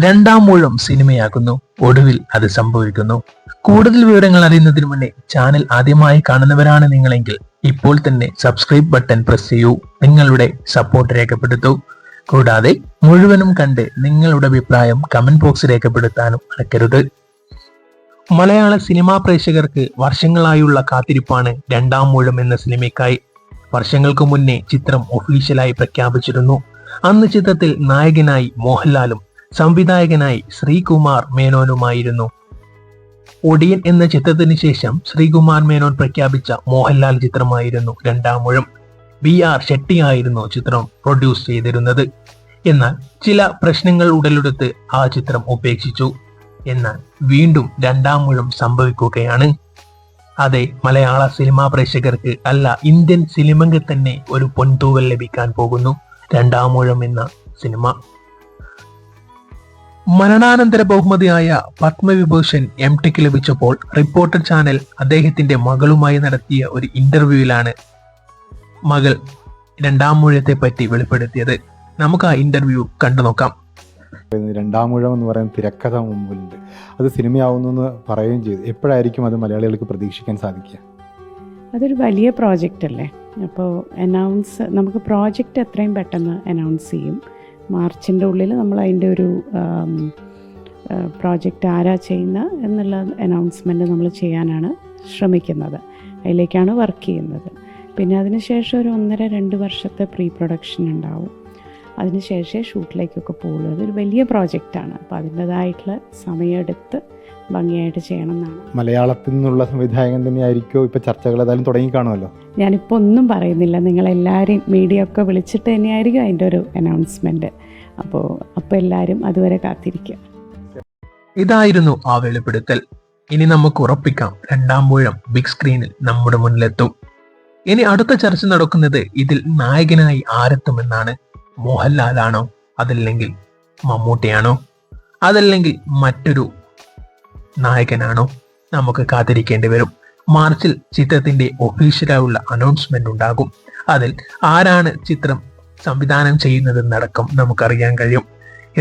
രണ്ടാം ഊഴം സിനിമയാകുന്നു. ഒടുവിൽ അത് സംഭവിക്കുന്നു. കൂടുതൽ വിവരങ്ങൾ അറിയുന്നതിന് മുന്നേ ചാനൽ ആദ്യമായി കാണുന്നവരാണ് നിങ്ങളെങ്കിൽ ഇപ്പോൾ തന്നെ സബ്സ്ക്രൈബ് ബട്ടൺ പ്രസ് ചെയ്യൂ. നിങ്ങളുടെ സപ്പോർട്ട് രേഖപ്പെടുത്തൂ. കൂടാതെ മുഴുവനും കണ്ട് നിങ്ങളുടെ അഭിപ്രായം കമന്റ് ബോക്സ് രേഖപ്പെടുത്താനും മറക്കരുത്. മലയാള സിനിമാ പ്രേക്ഷകർക്ക് വർഷങ്ങളായുള്ള കാത്തിരിപ്പാണ് രണ്ടാം ഊഴം എന്ന സിനിമയ്ക്കായി. വർഷങ്ങൾക്ക് മുന്നേ ചിത്രം ഒഫീഷ്യലായി പ്രഖ്യാപിച്ചിരുന്നു. അന്ന് ചിത്രത്തിൽ നായകനായി മോഹൻലാലും സംവിധായകനായി ശ്രീകുമാർ മേനോനുമായിരുന്നു. ഒടിയൻ എന്ന ചിത്രത്തിന് ശേഷം ശ്രീകുമാർ മേനോൻ പ്രഖ്യാപിച്ച മോഹൻലാൽ ചിത്രമായിരുന്നു രണ്ടാം ഊഴം. BR ഷെട്ടിയായിരുന്നു ചിത്രം പ്രൊഡ്യൂസ് ചെയ്തിരുന്നത്. എന്നാൽ ചില പ്രശ്നങ്ങൾ ഉടലെടുത്ത് ആ ചിത്രം ഉപേക്ഷിച്ചു. എന്നാൽ വീണ്ടും രണ്ടാം ഊഴം സംഭവിക്കുകയാണ്. അതെ, മലയാള സിനിമാ പ്രേക്ഷകർക്ക് അല്ല, ഇന്ത്യൻ സിനിമയ്ക്ക് തന്നെ ഒരു പൊൻതൂവൽ ലഭിക്കാൻ പോകുന്നു രണ്ടാം ഊഴം എന്ന സിനിമ. മരണാനന്തര ബഹുമതിയായ പത്മവിഭൂഷൺ MTക്ക് ലഭിച്ചപ്പോൾ റിപ്പോർട്ടർ ചാനൽ അദ്ദേഹത്തിന്റെ മകളുമായി നടത്തിയ ഒരു ഇന്റർവ്യൂവിലാണ് മകൾ രണ്ടാം ഊഴത്തെ പറ്റി വെളിപ്പെടുത്തിയത്. നമുക്ക് ആ ഇന്റർവ്യൂ കണ്ടു നോക്കാം. രണ്ടാം ഊഴം എന്ന് പറയുന്ന തിരക്കഥ മുമ്പിലുണ്ട്, അത് സിനിമയാവുന്നു എന്ന് പറയുകയും ചെയ്തു. എപ്പോഴായിരിക്കും അത് മലയാളികൾക്ക് പ്രതീക്ഷിക്കാൻ സാധിക്കുക? അതൊരു വലിയ പ്രോജക്റ്റ് അല്ലേ. അപ്പോൾ നമുക്ക് പ്രോജക്റ്റ് എത്രയും പെട്ടെന്ന് അനൗൺസ് ചെയ്യും. മാർച്ചിൻ്റെ ഉള്ളിൽ നമ്മൾ അതിൻ്റെ ഒരു പ്രോജക്റ്റ് ആരാ ചെയ്യുന്ന എന്നുള്ള അനൗൺസ്മെൻറ്റ് നമ്മൾ ചെയ്യാനാണ് ശ്രമിക്കുന്നത്. അതിലേക്കാണ് വർക്ക് ചെയ്യുന്നത്. പിന്നെ അതിനുശേഷം ഒരു 1.5-2 വർഷത്തെ പ്രീ പ്രൊഡക്ഷൻ ഉണ്ടാവും. അതിനുശേഷം ഷൂട്ടിലേക്കൊക്കെ പോകുള്ളൂ. അതൊരു വലിയ പ്രോജക്റ്റാണ്. അപ്പോൾ അതിൻ്റെതായിട്ടുള്ള സമയമെടുത്ത് ഭംഗിയായിട്ട് ചെയ്യണം എന്നാണ്. മലയാളത്തിൽ നിന്നുള്ള സംവിധായകൻ തന്നെയായിരിക്കും ഇപ്പോൾ ചർച്ചകൾ ഏതായാലും തുടങ്ങി കാണുമല്ലോ? ഞാനിപ്പോൾ ഒന്നും പറയുന്നില്ല. നിങ്ങളെല്ലാവരും മീഡിയ ഒക്കെ വിളിച്ചിട്ട് തന്നെയായിരിക്കും അതിൻ്റെ ഒരു അനൗൺസ്മെൻറ്റ്. അപ്പോൾ എല്ലാവരും അതുവരെ കാത്തിരിക്കുക. ഇതായിരുന്നു ആ വെളിപ്പെടുത്തൽ. ഇനി നമുക്ക് ഉറപ്പിക്കാം, രണ്ടാം ഊഴം ബിഗ് സ്ക്രീനിൽ നമ്മുടെ മുന്നിലെത്തും. ഇനി അടുത്ത ചർച്ച നടക്കുന്നത് ഇതിൽ നായകനായി ആരെത്തുമെന്നാണ്. മോഹൻലാലാണോ, അതല്ലെങ്കിൽ മമ്മൂട്ടിയാണോ, അതല്ലെങ്കിൽ മറ്റൊരു നായകനാണോ? നമുക്ക് കാത്തിരിക്കേണ്ടി വരും. മാർച്ചിൽ ചിത്രത്തിന്റെ ഒഫീഷ്യലായുള്ള അനൗൺസ്മെന്റ് ഉണ്ടാകും. അതിൽ ആരാണ് ചിത്രം സംവിധാനം ചെയ്യുന്നതെന്നടക്കം നമുക്കറിയാൻ കഴിയും.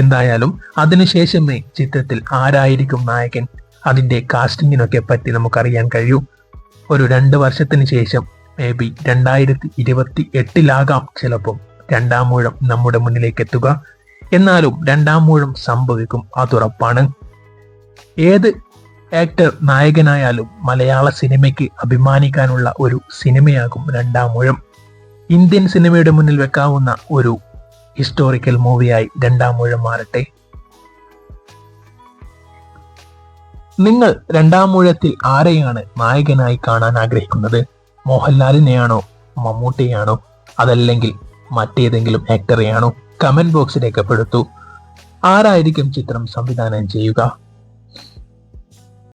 എന്തായാലും അതിനുശേഷമേ ചിത്രത്തിൽ ആരായിരിക്കും നായകൻ, അതിന്റെ കാസ്റ്റിങ്ങിനൊക്കെ പറ്റി നമുക്കറിയാൻ കഴിയൂ. ഒരു 2 വർഷത്തിന് ശേഷം മേ ബി 2028 ചിലപ്പം രണ്ടാം ഊഴം നമ്മുടെ മുന്നിലേക്ക് എത്തുക. എന്നാലും രണ്ടാം ഊഴം സംഭവിക്കും, അതുറപ്പാണ്. ഏത് ആക്ടർ നായകനായാലും മലയാള സിനിമയ്ക്ക് അഭിമാനിക്കാനുള്ള ഒരു സിനിമയാകും രണ്ടാം ഊഴം. ഇന്ത്യൻ സിനിമയുടെ മുന്നിൽ വെക്കാവുന്ന ഒരു ഹിസ്റ്റോറിക്കൽ മൂവിയായി രണ്ടാം ഊഴം മാറട്ടെ. നിങ്ങൾ രണ്ടാം ഊഴത്തിൽ ആരെയാണ് നായകനായി കാണാൻ ആഗ്രഹിക്കുന്നത്? മോഹൻലാലിനെയാണോ, മമ്മൂട്ടിയാണോ, അതല്ലെങ്കിൽ മറ്റേതെങ്കിലും ആക്ടറെയാണോ? Comment box രേഖപ്പെടുത്തൂ. ആരായിരിക്കും ചിത്രം സംവിധാനം ചെയ്യുക?